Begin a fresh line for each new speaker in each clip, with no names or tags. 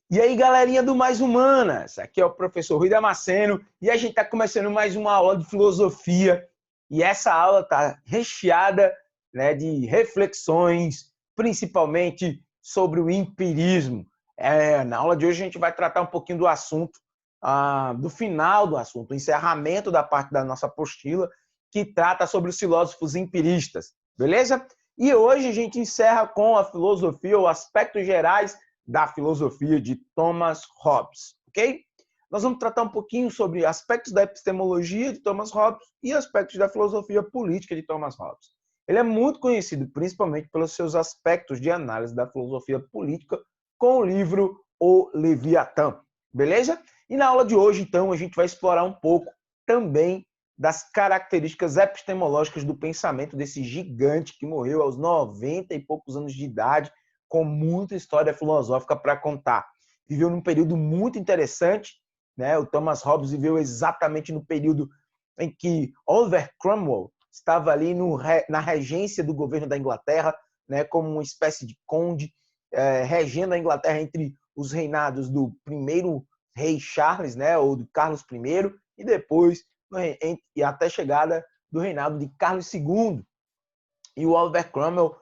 E aí, galerinha do Mais Humanas, aqui é o professor Rui Damasceno e a gente está começando mais uma aula de filosofia e essa aula está recheada, né, de reflexões, principalmente sobre o empirismo. Na aula de hoje a gente vai tratar um pouquinho do assunto, do final do assunto, o encerramento da parte da nossa apostila, que trata sobre os filósofos empiristas, beleza? E hoje a gente encerra com a filosofia, ou aspectos gerais da filosofia de Thomas Hobbes, ok? Nós vamos tratar um pouquinho sobre aspectos da epistemologia de Thomas Hobbes e aspectos da filosofia política de Thomas Hobbes. Ele é muito conhecido principalmente pelos seus aspectos de análise da filosofia política com o livro O Leviatã, beleza? E na aula de hoje, então, a gente vai explorar um pouco também das características epistemológicas do pensamento desse gigante que morreu aos 90 e poucos anos de idade, com muita história filosófica para contar. Viveu num período muito interessante, né? O Thomas Hobbes viveu exatamente no período em que Oliver Cromwell estava ali na regência do governo da Inglaterra, né? Como uma espécie de conde, regendo a Inglaterra entre os reinados do primeiro rei Charles, né? Ou do Carlos I, e depois e até a chegada do reinado de Carlos II. E o Oliver Cromwell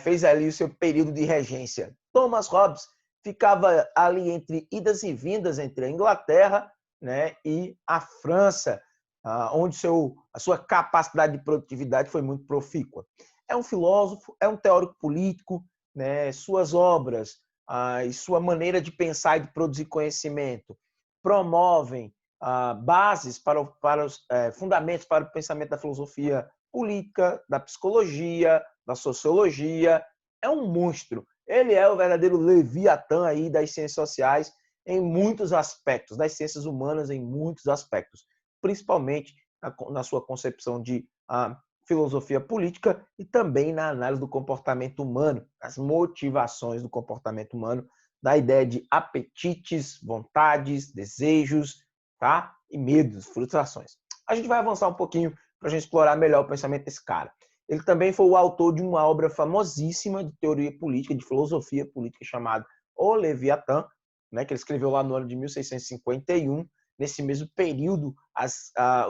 fez ali o seu período de regência. Thomas Hobbes ficava ali entre idas e vindas entre a Inglaterra, né, e a França, onde a sua capacidade de produtividade foi muito profícua. É um filósofo, é um teórico político, né, suas obras e sua maneira de pensar e de produzir conhecimento promovem bases para os fundamentos para o pensamento da filosofia política, da psicologia, da sociologia. É um monstro. Ele é o verdadeiro Leviatã aí das ciências sociais em muitos aspectos, das ciências humanas em muitos aspectos, principalmente na sua concepção de filosofia política e também na análise do comportamento humano, as motivações do comportamento humano, da ideia de apetites, vontades, desejos, tá? E medos, frustrações. A gente vai avançar um pouquinho para a gente explorar melhor o pensamento desse cara. Ele também foi o autor de uma obra famosíssima de teoria política, de filosofia política, chamada O Leviatã, né, que ele escreveu lá no ano de 1651. Nesse mesmo período,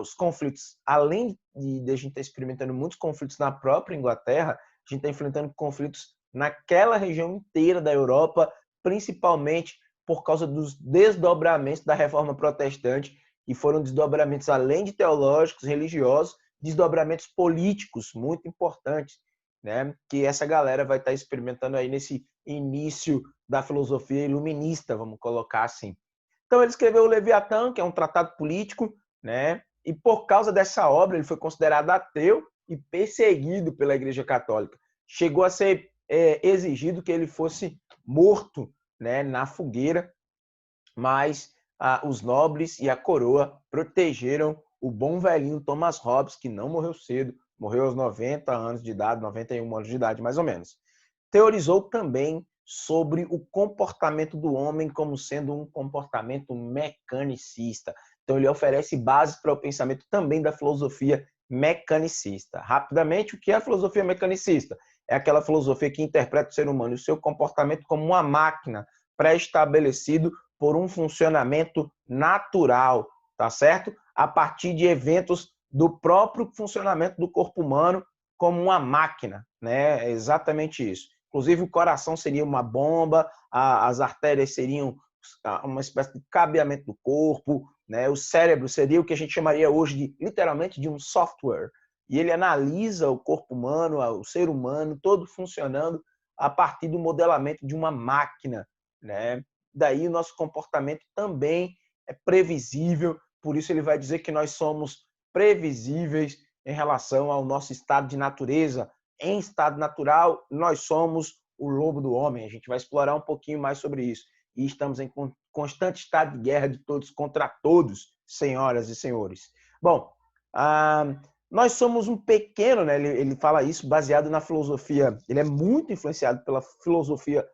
os conflitos, além de a gente estar experimentando muitos conflitos na própria Inglaterra, a gente está enfrentando conflitos naquela região inteira da Europa, principalmente por causa dos desdobramentos da Reforma Protestante, que foram desdobramentos, além de teológicos, religiosos, desdobramentos políticos muito importantes, né? Que essa galera vai estar experimentando aí nesse início da filosofia iluminista, vamos colocar assim. Então ele escreveu o Leviatã, que é um tratado político, né? E por causa dessa obra ele foi considerado ateu e perseguido pela Igreja Católica. Chegou a ser exigido que ele fosse morto, né, na fogueira, mas os nobres e a coroa protegeram o bom velhinho Thomas Hobbes, que não morreu cedo, morreu aos 90 anos de idade, 91 anos de idade, mais ou menos. Teorizou também sobre o comportamento do homem como sendo um comportamento mecanicista. Então, ele oferece bases para o pensamento também da filosofia mecanicista. Rapidamente, o que é a filosofia mecanicista? É aquela filosofia que interpreta o ser humano e o seu comportamento como uma máquina pré-estabelecido por um funcionamento natural, tá certo? A partir de eventos do próprio funcionamento do corpo humano como uma máquina, né? É exatamente isso. Inclusive, o coração seria uma bomba, as artérias seriam uma espécie de cabeamento do corpo, né? O cérebro seria o que a gente chamaria hoje de, literalmente, de um software. E ele analisa o corpo humano, o ser humano, todo funcionando a partir do modelamento de uma máquina, né? Daí o nosso comportamento também é previsível, por isso ele vai dizer que nós somos previsíveis em relação ao nosso estado de natureza. Em estado natural, nós somos o lobo do homem. A gente vai explorar um pouquinho mais sobre isso. E estamos em constante estado de guerra de todos contra todos, senhoras e senhores. Bom, nós somos um pequeno, né? Ele fala isso baseado na filosofia. Ele é muito influenciado pela filosofia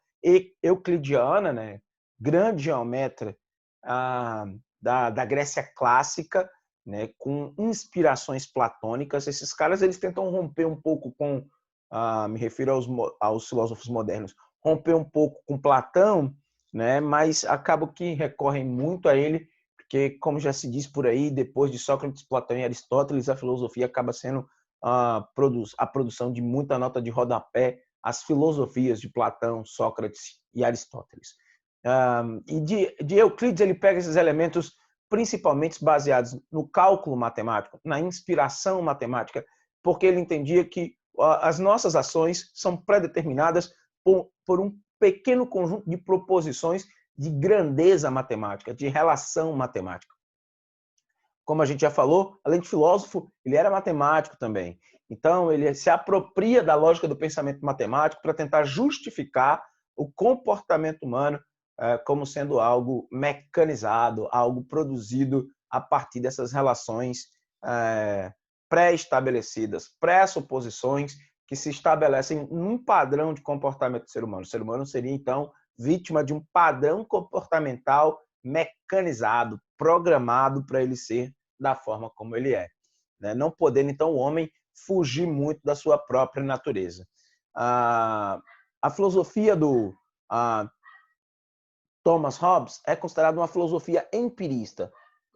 euclidiana, né? Grande geometra da Grécia clássica, né, com inspirações platônicas. Esses caras eles tentam romper um pouco com, me refiro aos filósofos modernos, romper um pouco com Platão né? Mas acabam que recorrem muito a ele, porque, como já se diz por aí, depois de Sócrates, Platão e Aristóteles, a filosofia acaba sendo a produção de muita nota de rodapé às filosofias de Platão, Sócrates e Aristóteles. E de Euclides, ele pega esses elementos principalmente baseados no cálculo matemático, na inspiração matemática, porque ele entendia que as nossas ações são predeterminadas por um pequeno conjunto de proposições de grandeza matemática, de relação matemática. Como a gente já falou, além de filósofo, ele era matemático também. Então, ele se apropria da lógica do pensamento matemático para tentar justificar o comportamento humano como sendo algo mecanizado, algo produzido a partir dessas relações pré-estabelecidas, pressuposições que se estabelecem num padrão de comportamento do ser humano. O ser humano seria, então, vítima de um padrão comportamental mecanizado, programado para ele ser da forma como ele é. Não podendo, então, o homem fugir muito da sua própria natureza. A filosofia do Thomas Hobbes é considerada uma filosofia empirista.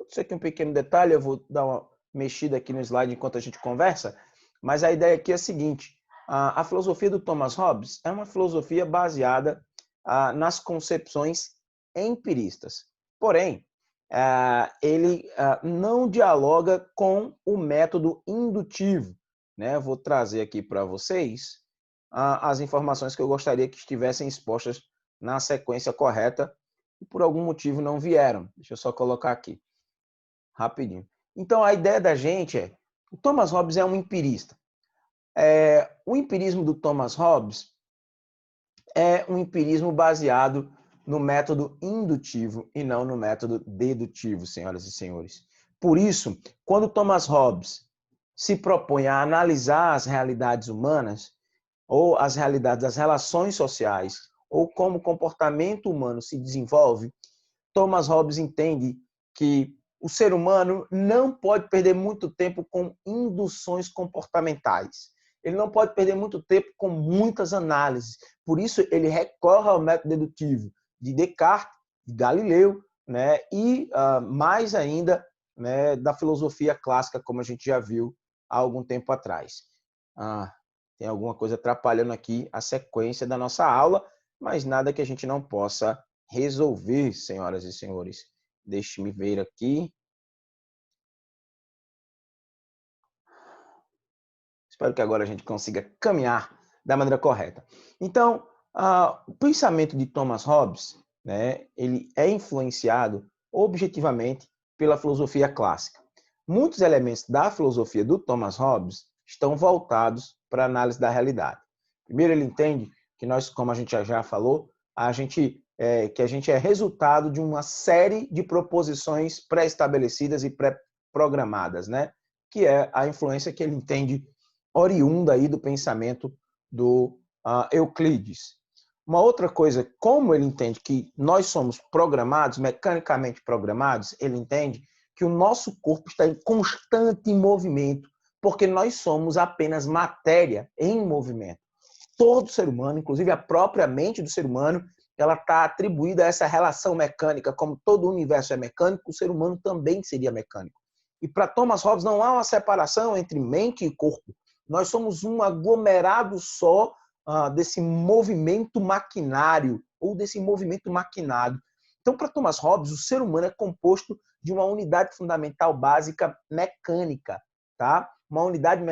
Isso aqui é um pequeno detalhe, eu vou dar uma mexida aqui no slide enquanto a gente conversa, mas a ideia aqui é a seguinte: a filosofia do Thomas Hobbes é uma filosofia baseada nas concepções empiristas. Porém, ele não dialoga com o método indutivo. Eu vou trazer aqui para vocês as informações que eu gostaria que estivessem expostas na sequência correta e por algum motivo não vieram. Deixa eu só colocar aqui, rapidinho. Então, a ideia da gente é, o Thomas Hobbes é um empirista. O empirismo do Thomas Hobbes é um empirismo baseado no método indutivo e não no método dedutivo, senhoras e senhores. Por isso, quando Thomas Hobbes se propõe a analisar as realidades humanas, ou as realidades das relações sociais, ou como o comportamento humano se desenvolve, Thomas Hobbes entende que o ser humano não pode perder muito tempo com induções comportamentais. Ele não pode perder muito tempo com muitas análises. Por isso, ele recorre ao método dedutivo de Descartes, de Galileu, e mais ainda da filosofia clássica, como a gente já viu há algum tempo atrás. Tem alguma coisa atrapalhando aqui a sequência da nossa aula, mas nada que a gente não possa resolver, senhoras e senhores. Deixe-me ver aqui. Espero que agora a gente consiga caminhar da maneira correta. Então, o pensamento de Thomas Hobbes, ele é influenciado objetivamente pela filosofia clássica. Muitos elementos da filosofia do Thomas Hobbes estão voltados para a análise da realidade. Primeiro, ele entende que nós, como a gente já falou, que a gente é resultado de uma série de proposições pré-estabelecidas e pré-programadas, que é a influência que ele entende oriunda aí do pensamento do Euclides. Uma outra coisa, como ele entende que nós somos programados, mecanicamente programados, ele entende que o nosso corpo está em constante movimento, porque nós somos apenas matéria em movimento. Todo ser humano, inclusive a própria mente do ser humano, ela está atribuída a essa relação mecânica. Como todo o universo é mecânico, o ser humano também seria mecânico. E para Thomas Hobbes não há uma separação entre mente e corpo. Nós somos um aglomerado só desse movimento maquinário ou desse movimento maquinado. Então, para Thomas Hobbes, o ser humano é composto de uma unidade fundamental básica mecânica, tá? Uma unidade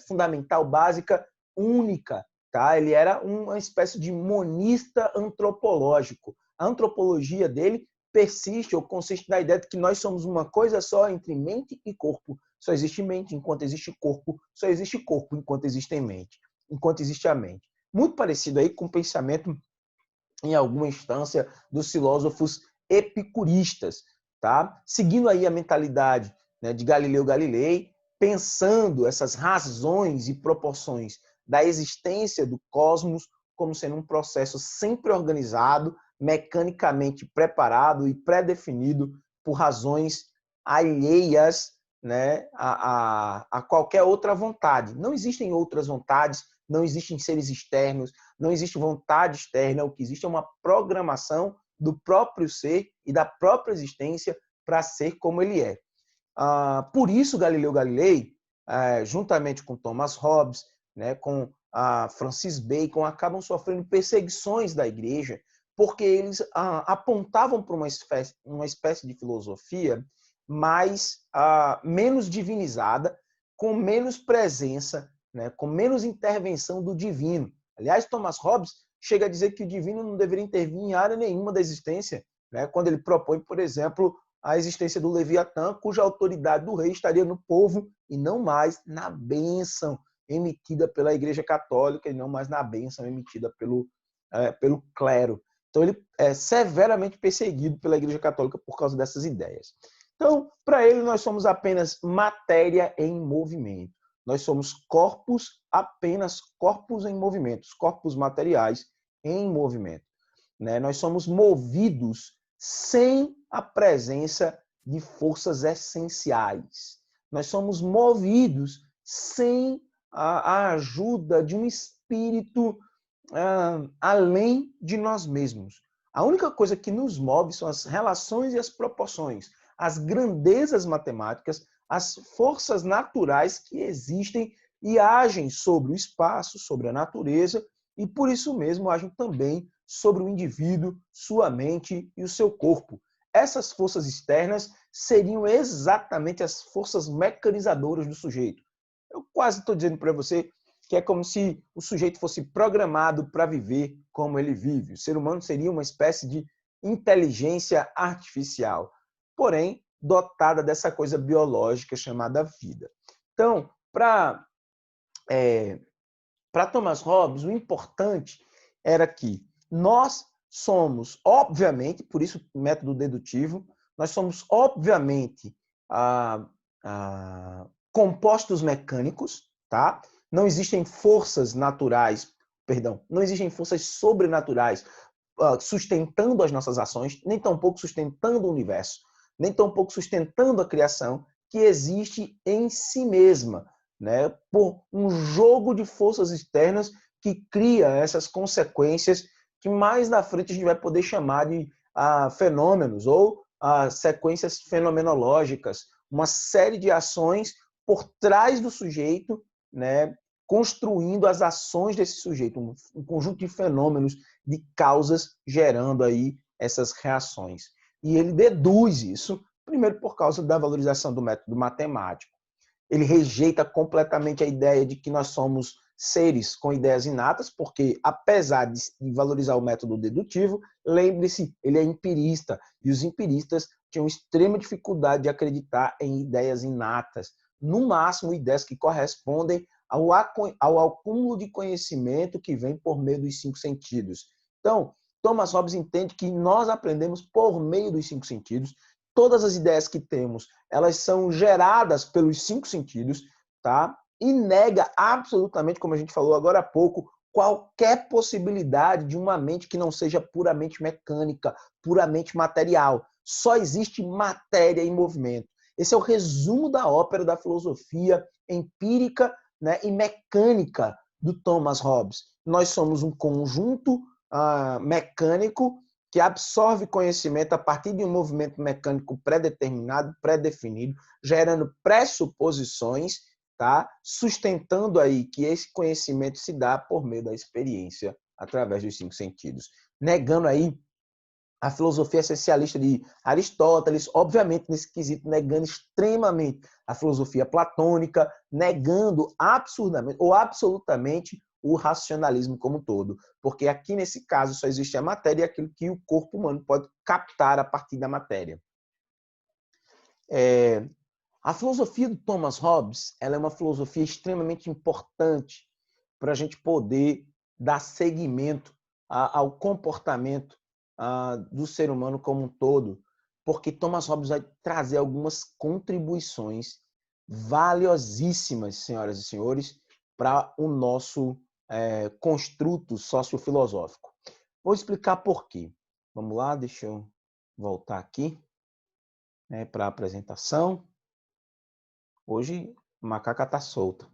fundamental básica única, tá? Ele era uma espécie de monista antropológico. A antropologia dele persiste ou consiste na ideia de que nós somos uma coisa só entre mente e corpo. Só existe mente enquanto existe corpo, só existe corpo enquanto existe mente, enquanto existe a mente. Muito parecido aí com o pensamento, em alguma instância, dos filósofos epicuristas, tá? Seguindo aí a mentalidade de Galileu Galilei, pensando essas razões e proporções da existência do cosmos como sendo um processo sempre organizado, mecanicamente preparado e pré-definido por razões alheias a qualquer outra vontade. Não existem outras vontades, não existem seres externos, não existe vontade externa, o que existe é uma programação do próprio ser e da própria existência para ser como ele é. Por isso, Galileu Galilei, juntamente com Thomas Hobbes, né, com Francis Bacon, acabam sofrendo perseguições da igreja, porque eles apontavam para uma espécie de filosofia mais menos divinizada, com menos presença, né, com menos intervenção do divino. Aliás, Thomas Hobbes chega a dizer que o divino não deveria intervir em área nenhuma da existência, né, quando ele propõe, por exemplo, a existência do Leviatã, cuja autoridade do rei estaria no povo e não mais na bênção emitida pela Igreja Católica e não mais na bênção emitida pelo clero. Então, ele é severamente perseguido pela Igreja Católica por causa dessas ideias. Então, para ele, nós somos apenas matéria em movimento. Nós somos corpos, apenas corpos em movimento, corpos materiais em movimento. Né? Nós somos movidos sem a presença de forças essenciais. Nós somos movidos sem a ajuda de um espírito além de nós mesmos. A única coisa que nos move são as relações e as proporções, as grandezas matemáticas, as forças naturais que existem e agem sobre o espaço, sobre a natureza, e por isso mesmo agem também sobre o indivíduo, sua mente e o seu corpo. Essas forças externas seriam exatamente as forças mecanizadoras do sujeito. Eu quase estou dizendo para você que é como se o sujeito fosse programado para viver como ele vive. O ser humano seria uma espécie de inteligência artificial, porém dotada dessa coisa biológica chamada vida. Então, para Thomas Hobbes, o importante era que nós somos, obviamente, por isso método dedutivo, nós somos, obviamente, compostos mecânicos, tá? Não existem forças naturais, não existem forças sobrenaturais sustentando as nossas ações, nem tampouco sustentando o universo, nem tampouco sustentando a criação que existe em si mesma, né? Por um jogo de forças externas que cria essas consequências que mais na frente a gente vai poder chamar de fenômenos ou sequências fenomenológicas, uma série de ações por trás do sujeito, né, construindo as ações desse sujeito, um conjunto de fenômenos, de causas gerando aí essas reações. E ele deduz isso, primeiro por causa da valorização do método matemático. Ele rejeita completamente a ideia de que nós somos seres com ideias inatas, porque, apesar de valorizar o método dedutivo, lembre-se, ele é empirista, e os empiristas tinham extrema dificuldade de acreditar em ideias inatas, no máximo ideias que correspondem ao acúmulo de conhecimento que vem por meio dos 5 sentidos. Então, Thomas Hobbes entende que nós aprendemos por meio dos 5 sentidos. Todas as ideias que temos, elas são geradas pelos 5 sentidos, tá? E nega absolutamente, como a gente falou agora há pouco, qualquer possibilidade de uma mente que não seja puramente mecânica, puramente material. Só existe matéria em movimento. Esse é o resumo da ópera da filosofia empírica, né, e mecânica do Thomas Hobbes. Nós somos um conjunto mecânico que absorve conhecimento a partir de um movimento mecânico pré-determinado, pré-definido, gerando pressuposições, tá? Sustentando aí que esse conhecimento se dá por meio da experiência através dos 5 sentidos. Negando aí a filosofia essencialista de Aristóteles, obviamente nesse quesito, negando extremamente a filosofia platônica, negando absurdamente ou absolutamente o racionalismo como um todo. Porque aqui, nesse caso, só existe a matéria e aquilo que o corpo humano pode captar a partir da matéria. A filosofia do Thomas Hobbes, ela é uma filosofia extremamente importante para a gente poder dar seguimento ao comportamento do ser humano como um todo, porque Thomas Hobbes vai trazer algumas contribuições valiosíssimas, senhoras e senhores, para o nosso construto sociofilosófico. Vou explicar por quê. Vamos lá, deixa eu voltar aqui para a apresentação. Hoje, a macaca está solta.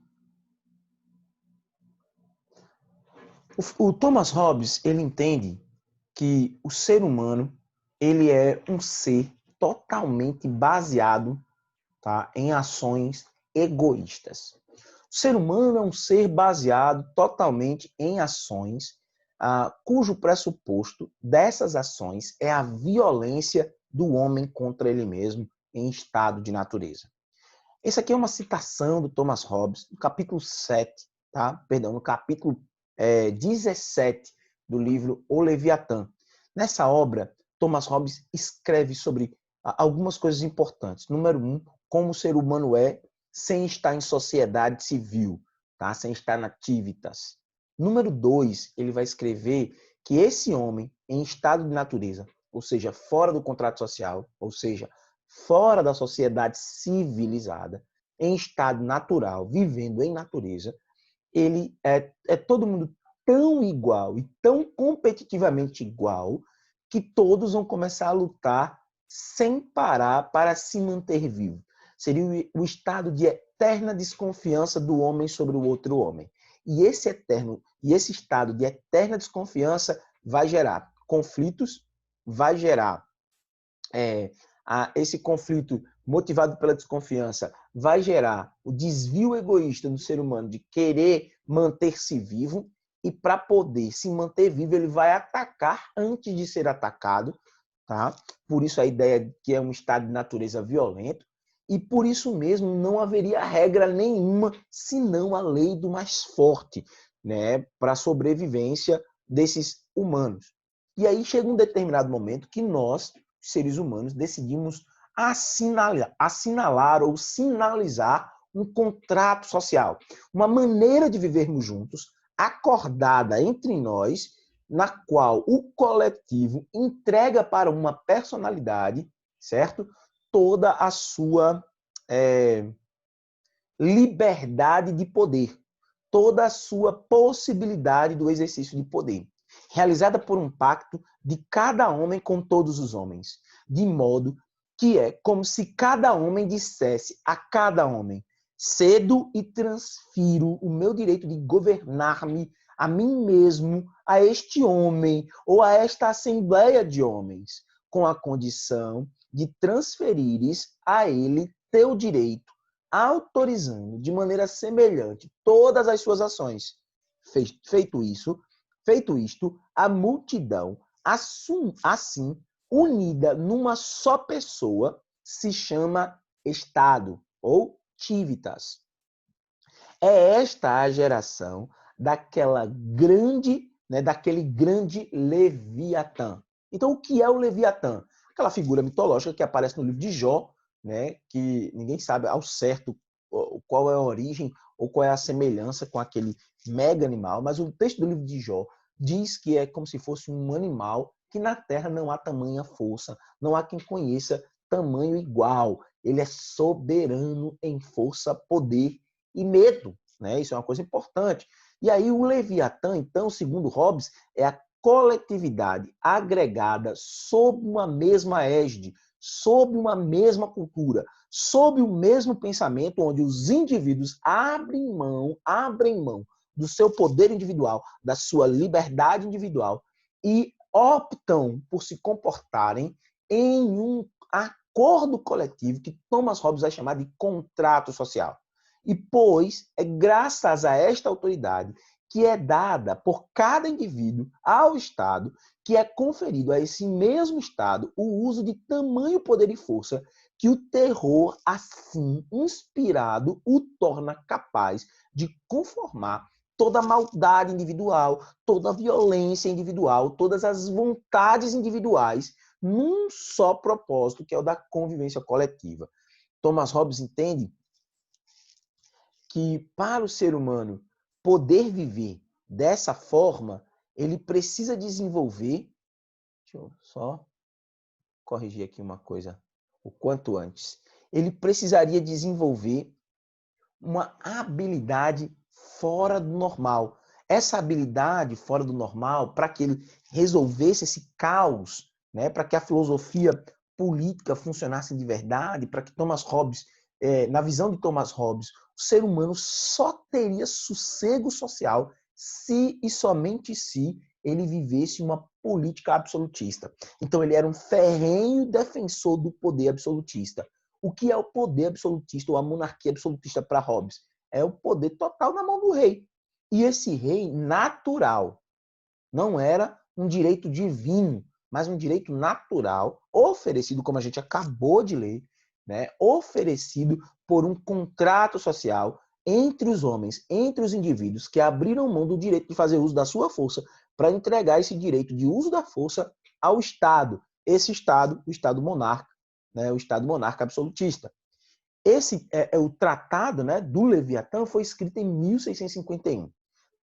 O Thomas Hobbes, ele entende que o ser humano ele é um ser totalmente baseado, tá, em ações egoístas. O ser humano é um ser baseado totalmente em ações cujo pressuposto dessas ações é a violência do homem contra ele mesmo em estado de natureza. Essa aqui é uma citação do Thomas Hobbes, no capítulo 7, tá? Perdão, no capítulo 17 do livro O Leviatã. Nessa obra, Thomas Hobbes escreve sobre algumas coisas importantes. Número 1, como o ser humano é sem estar em sociedade civil, tá? Sem estar na activitas. Número 2, ele vai escrever que esse homem, em estado de natureza, ou seja, fora do contrato social, ou seja, fora da sociedade civilizada, em estado natural, vivendo em natureza, ele é todo mundo tão igual e tão competitivamente igual que todos vão começar a lutar sem parar para se manter vivo. Seria o estado de eterna desconfiança do homem sobre o outro homem. E esse estado de eterna desconfiança vai gerar conflitos, vai gerar esse conflito motivado pela desconfiança vai gerar o desvio egoísta do ser humano de querer manter-se vivo, e para poder se manter vivo ele vai atacar antes de ser atacado, tá? Por isso a ideia de que é um estado de natureza violento, e por isso mesmo não haveria regra nenhuma senão a lei do mais forte, né, para a sobrevivência desses humanos. E aí chega um determinado momento que nós, seres humanos, decidimos assinalar ou sinalizar um contrato social, uma maneira de vivermos juntos, acordada entre nós, na qual o coletivo entrega para uma personalidade, certo? Toda a sua liberdade de poder, toda a sua possibilidade do exercício de poder, realizada por um pacto de cada homem com todos os homens, de modo que é como se cada homem dissesse a cada homem: cedo e transfiro o meu direito de governar-me a mim mesmo, a este homem ou a esta assembleia de homens, com a condição de transferires a ele teu direito, autorizando de maneira semelhante todas as suas ações. Feito isto, a multidão, assim, unida numa só pessoa, se chama Estado, ou civitas. É esta a geração daquele grande Leviatã. Então, o que é o Leviatã? Aquela figura mitológica que aparece no livro de Jó, né, que ninguém sabe ao certo qual é a origem ou qual é a semelhança com aquele mega animal, mas o texto do livro de Jó diz que é como se fosse um animal que na Terra não há tamanha força, não há quem conheça tamanho igual. Ele é soberano em força, poder e medo, né? Isso é uma coisa importante. E aí o Leviatã, então, segundo Hobbes, é a coletividade agregada sob uma mesma égide, sob uma mesma cultura, sob o mesmo pensamento, onde os indivíduos abrem mão do seu poder individual, da sua liberdade individual e optam por se comportarem em um acordo coletivo que Thomas Hobbes vai chamar de contrato social. E pois é graças a esta autoridade que é dada por cada indivíduo ao Estado, que é conferido a esse mesmo Estado o uso de tamanho poder e força que o terror, assim inspirado, o torna capaz de conformar toda a maldade individual, toda a violência individual, todas as vontades individuais num só propósito, que é o da convivência coletiva. Thomas Hobbes entende que para o ser humano poder viver dessa forma, ele precisa desenvolver. Deixa eu só corrigir aqui uma coisa o quanto antes. Ele precisaria desenvolver uma habilidade fora do normal. Essa habilidade fora do normal, para que ele resolvesse esse caos, né, para que a filosofia política funcionasse de verdade, para que Thomas Hobbes, na visão de Thomas Hobbes, o ser humano só teria sossego social se e somente se ele vivesse uma política absolutista. Então, ele era um ferrenho defensor do poder absolutista. O que é o poder absolutista ou a monarquia absolutista para Hobbes? É o poder total na mão do rei. E esse rei natural não era um direito divino, mas um direito natural oferecido, como a gente acabou de ler, né, oferecido por um contrato social entre os homens, entre os indivíduos que abriram mão do direito de fazer uso da sua força para entregar esse direito de uso da força ao Estado. Esse Estado, o Estado monarca, né, o Estado monarca absolutista. Esse o tratado, né, do Leviatã foi escrito em 1651.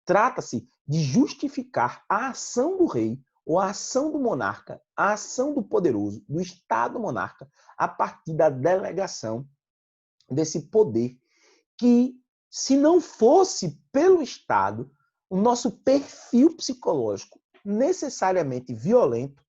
Trata-se de justificar a ação do rei ou a ação do monarca, a ação do poderoso, do Estado monarca, a partir da delegação desse poder que, se não fosse pelo Estado, o nosso perfil psicológico necessariamente violento,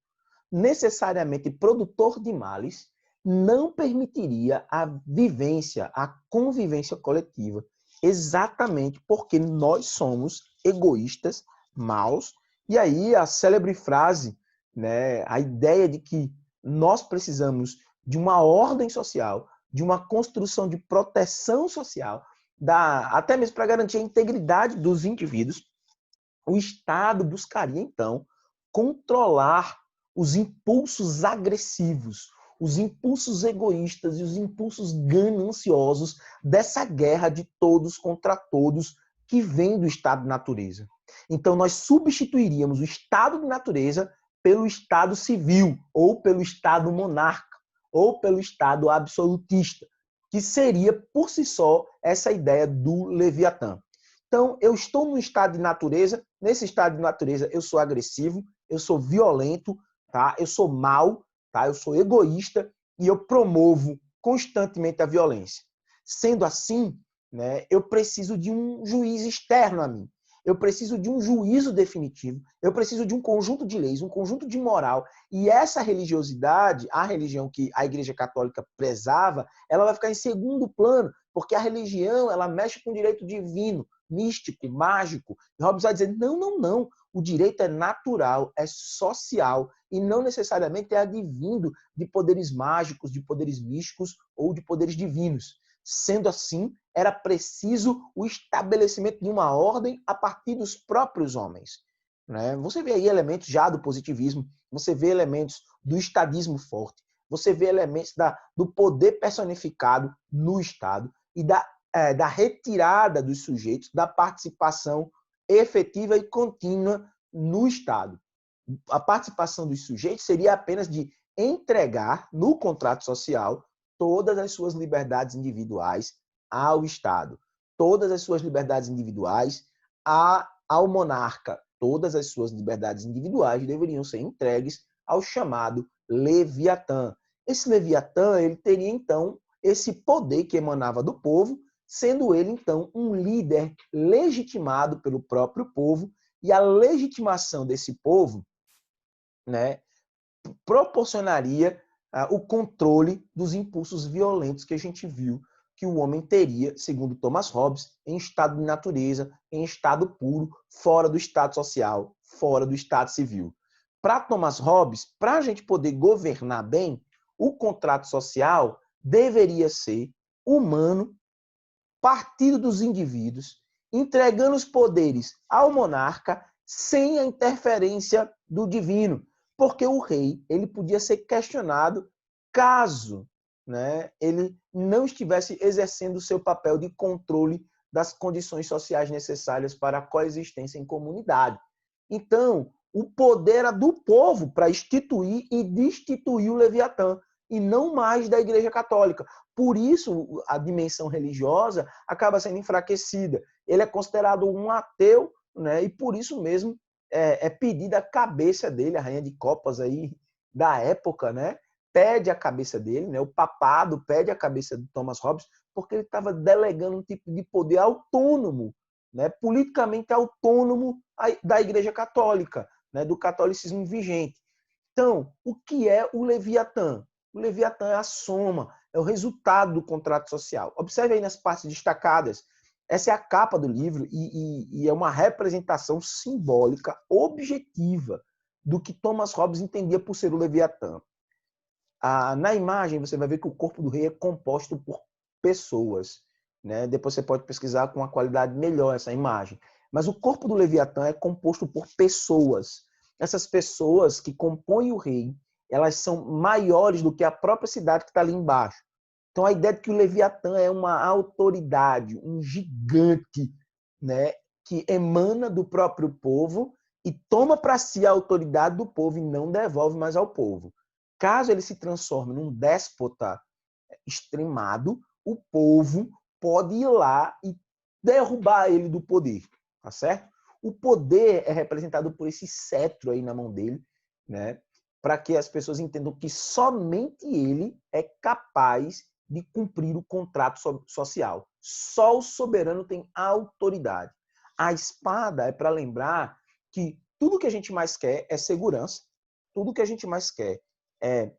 necessariamente produtor de males, não permitiria a vivência, a convivência coletiva, exatamente porque nós somos egoístas, maus, e aí a célebre frase, né, a ideia de que nós precisamos de uma ordem social, de uma construção de proteção social, até mesmo para garantir a integridade dos indivíduos, o Estado buscaria, então, controlar os impulsos agressivos, os impulsos egoístas e os impulsos gananciosos dessa guerra de todos contra todos que vem do estado de natureza. Então, nós substituiríamos o estado de natureza pelo estado civil, ou pelo estado monarca, ou pelo estado absolutista, que seria, por si só, essa ideia do Leviatã. Então, eu estou num estado de natureza, nesse estado de natureza eu sou agressivo, eu sou violento, tá? Eu sou mau, tá? Eu sou egoísta e eu promovo constantemente a violência. Sendo assim, né, eu preciso de um juiz externo a mim. Eu preciso de um juízo definitivo, eu preciso de um conjunto de leis, um conjunto de moral. E essa religiosidade, a religião que a Igreja Católica prezava, ela vai ficar em segundo plano, porque a religião ela mexe com o direito divino, místico, mágico. E Hobbes vai dizer, não, não, não. O direito é natural, é social e não necessariamente é advindo de poderes mágicos, de poderes místicos ou de poderes divinos. Sendo assim, era preciso o estabelecimento de uma ordem a partir dos próprios homens. Você vê aí elementos já do positivismo, você vê elementos do estadismo forte, você vê elementos do poder personificado no Estado e da retirada dos sujeitos da participação efetiva e contínua no Estado. A participação dos sujeitos seria apenas de entregar no contrato social todas as suas liberdades individuais ao Estado, todas as suas liberdades individuais ao monarca, todas as suas liberdades individuais deveriam ser entregues ao chamado Leviatã. Esse Leviatã ele teria, então, esse poder que emanava do povo, sendo ele, então, um líder legitimado pelo próprio povo, e a legitimação desse povo, né, proporcionaria o controle dos impulsos violentos que a gente viu que o homem teria, segundo Thomas Hobbes, em estado de natureza, em estado puro, fora do estado social, fora do estado civil. Para Thomas Hobbes, para a gente poder governar bem, o contrato social deveria ser humano, partido dos indivíduos, entregando os poderes ao monarca sem a interferência do divino, porque o rei ele podia ser questionado caso, né, ele não estivesse exercendo o seu papel de controle das condições sociais necessárias para a coexistência em comunidade. Então, o poder era do povo para instituir e destituir o Leviatã, e não mais da Igreja Católica. Por isso, a dimensão religiosa acaba sendo enfraquecida. Ele é considerado um ateu, né? E por isso mesmo é pedida a cabeça dele, a rainha de copas aí da época, né? Pede a cabeça dele, né? O papado pede a cabeça de Thomas Hobbes, porque ele estava delegando um tipo de poder autônomo, né? Politicamente autônomo da Igreja Católica, né? Do catolicismo vigente. Então, o que é o Leviatã? O Leviatã é a soma, é o resultado do contrato social. Observe aí nas partes destacadas. Essa é a capa do livro e é uma representação simbólica, objetiva, do que Thomas Hobbes entendia por ser o Leviatã. Na imagem, você vai ver que o corpo do rei é composto por pessoas. Né? Depois você pode pesquisar com uma qualidade melhor essa imagem. Mas o corpo do Leviatã é composto por pessoas. Essas pessoas que compõem o rei, elas são maiores do que a própria cidade que está ali embaixo. Então, a ideia de que o Leviatã é uma autoridade, um gigante, né, que emana do próprio povo e toma para si a autoridade do povo e não devolve mais ao povo. Caso ele se transforme num déspota extremado, o povo pode ir lá e derrubar ele do poder, tá certo? O poder é representado por esse cetro aí na mão dele, né? Para que as pessoas entendam que somente ele é capaz de cumprir o contrato social. Só o soberano tem autoridade. A espada é para lembrar que tudo que a gente mais quer é segurança, tudo que a gente mais quer é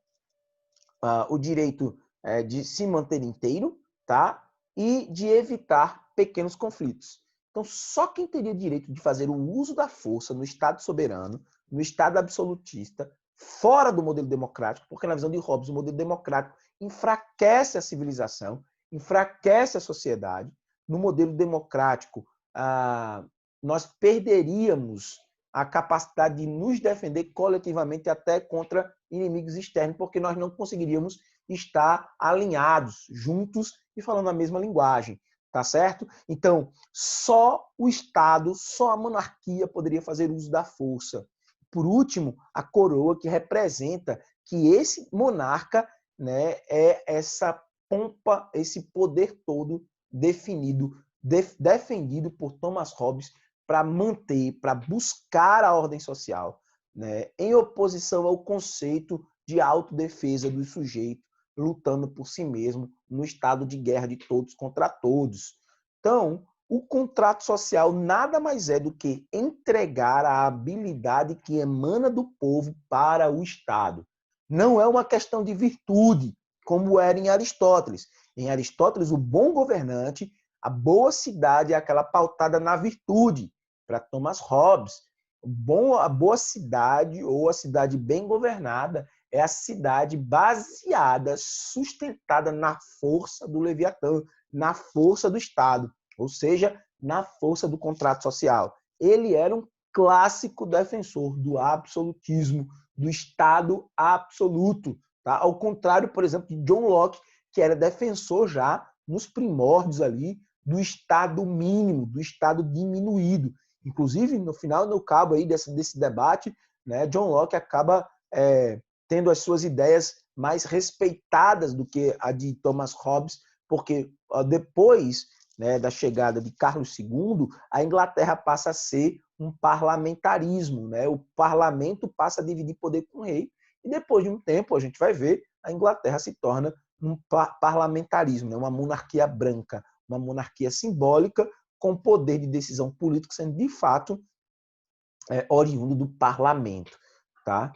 o direito de se manter inteiro, tá? E de evitar pequenos conflitos. Então, só quem teria direito de fazer o uso da força no Estado soberano, no Estado absolutista, fora do modelo democrático, porque na visão de Hobbes, o modelo democrático enfraquece a civilização, enfraquece a sociedade. No modelo democrático, nós perderíamos a capacidade de nos defender coletivamente até contra inimigos externos, porque nós não conseguiríamos estar alinhados, juntos e falando a mesma linguagem, tá certo? Então, só o Estado, só a monarquia poderia fazer uso da força. Por último, a coroa, que representa que esse monarca, né, é essa pompa, esse poder todo definido, defendido por Thomas Hobbes para manter, para buscar a ordem social, né, em oposição ao conceito de autodefesa do sujeito lutando por si mesmo no estado de guerra de todos contra todos. Então, o contrato social nada mais é do que entregar a habilidade que emana do povo para o Estado. Não é uma questão de virtude, como era em Aristóteles. Em Aristóteles, o bom governante, a boa cidade é aquela pautada na virtude. Para Thomas Hobbes, a boa cidade ou a cidade bem governada é a cidade baseada, sustentada na força do Leviatã, na força do Estado, ou seja, na força do contrato social. Ele era um clássico defensor do absolutismo, do Estado absoluto, tá? Ao contrário, por exemplo, de John Locke, que era defensor já nos primórdios ali do Estado mínimo, do Estado diminuído. Inclusive, no final, no cabo aí desse debate, né, John Locke acaba tendo as suas ideias mais respeitadas do que a de Thomas Hobbes, porque depois, né, da chegada de Carlos II, a Inglaterra passa a ser um parlamentarismo, né? O parlamento passa a dividir poder com o rei, e depois de um tempo, a gente vai ver, a Inglaterra se torna um parlamentarismo, né? Uma monarquia branca, uma monarquia simbólica, com poder de decisão política sendo, de fato, oriundo do parlamento. Tá?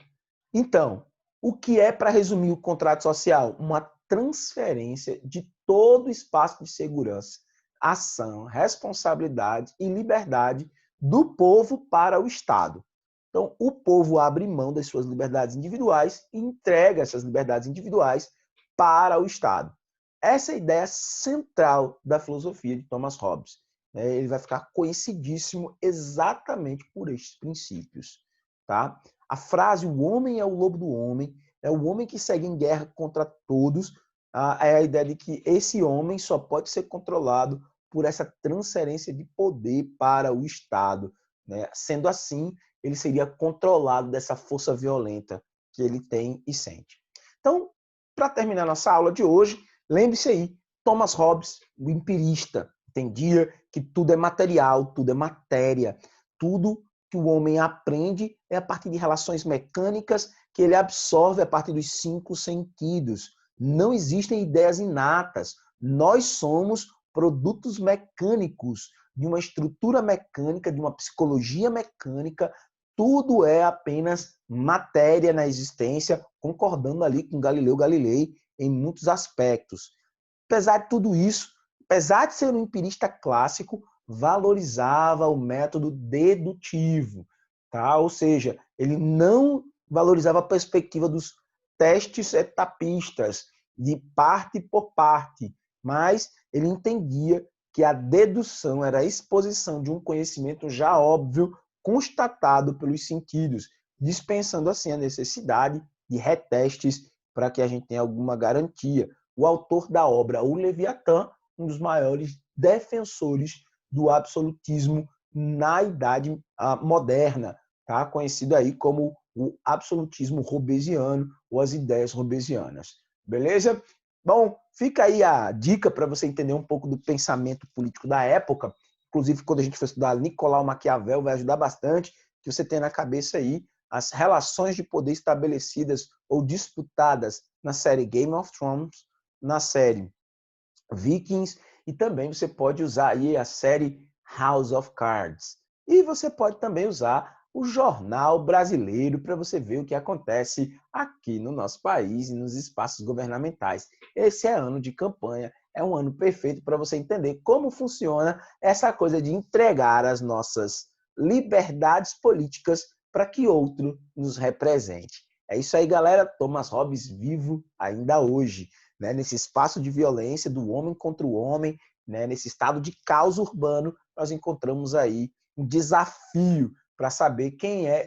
Então, o que é, para resumir, o contrato social? Uma transferência de todo o espaço de segurança, ação, responsabilidade e liberdade do povo para o Estado. Então, o povo abre mão das suas liberdades individuais e entrega essas liberdades individuais para o Estado. Essa é a ideia central da filosofia de Thomas Hobbes. Ele vai ficar conhecidíssimo exatamente por estes princípios. Tá? A frase "o homem é o lobo do homem", é o homem que segue em guerra contra todos, é a ideia de que esse homem só pode ser controlado por essa transferência de poder para o Estado. Né? Sendo assim, ele seria controlado dessa força violenta que ele tem e sente. Então, para terminar nossa aula de hoje, lembre-se aí, Thomas Hobbes, o empirista, entendia que tudo é material, tudo é matéria, tudo que o homem aprende é a partir de relações mecânicas que ele absorve a partir dos 5 sentidos. Não existem ideias inatas. Nós somos produtos mecânicos, de uma estrutura mecânica, de uma psicologia mecânica. Tudo é apenas matéria na existência, concordando ali com Galileu Galilei em muitos aspectos. Apesar de tudo isso, apesar de ser um empirista clássico, valorizava o método dedutivo, tá? Ou seja, ele não valorizava a perspectiva dos testes etapistas, de parte por parte, mas ele entendia que a dedução era a exposição de um conhecimento já óbvio, constatado pelos sentidos, dispensando assim a necessidade de retestes para que a gente tenha alguma garantia. O autor da obra, o Leviatã, um dos maiores defensores do absolutismo na Idade Moderna, tá? Conhecido aí como o absolutismo robesiano ou as ideias robesianas. Beleza? Bom, fica aí a dica para você entender um pouco do pensamento político da época. Inclusive, quando a gente for estudar Nicolau Maquiavel, vai ajudar bastante que você tenha na cabeça aí as relações de poder estabelecidas ou disputadas na série Game of Thrones, na série Vikings, e também você pode usar aí a série House of Cards. E você pode também usar o Jornal Brasileiro para você ver o que acontece aqui no nosso país e nos espaços governamentais. Esse é ano de campanha, é um ano perfeito para você entender como funciona essa coisa de entregar as nossas liberdades políticas para que outro nos represente. É isso aí, galera. Thomas Hobbes vivo ainda hoje, né? Nesse espaço de violência do homem contra o homem, né? Nesse estado de caos urbano, nós encontramos aí um desafio para saber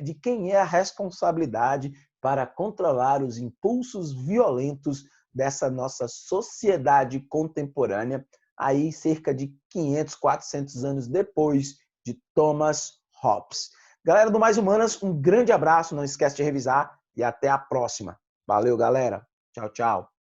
de quem é a responsabilidade para controlar os impulsos violentos dessa nossa sociedade contemporânea, aí cerca de 500, 400 anos depois de Thomas Hobbes. Galera do Mais Humanas, um grande abraço, não esquece de revisar e até a próxima. Valeu, galera. Tchau, tchau.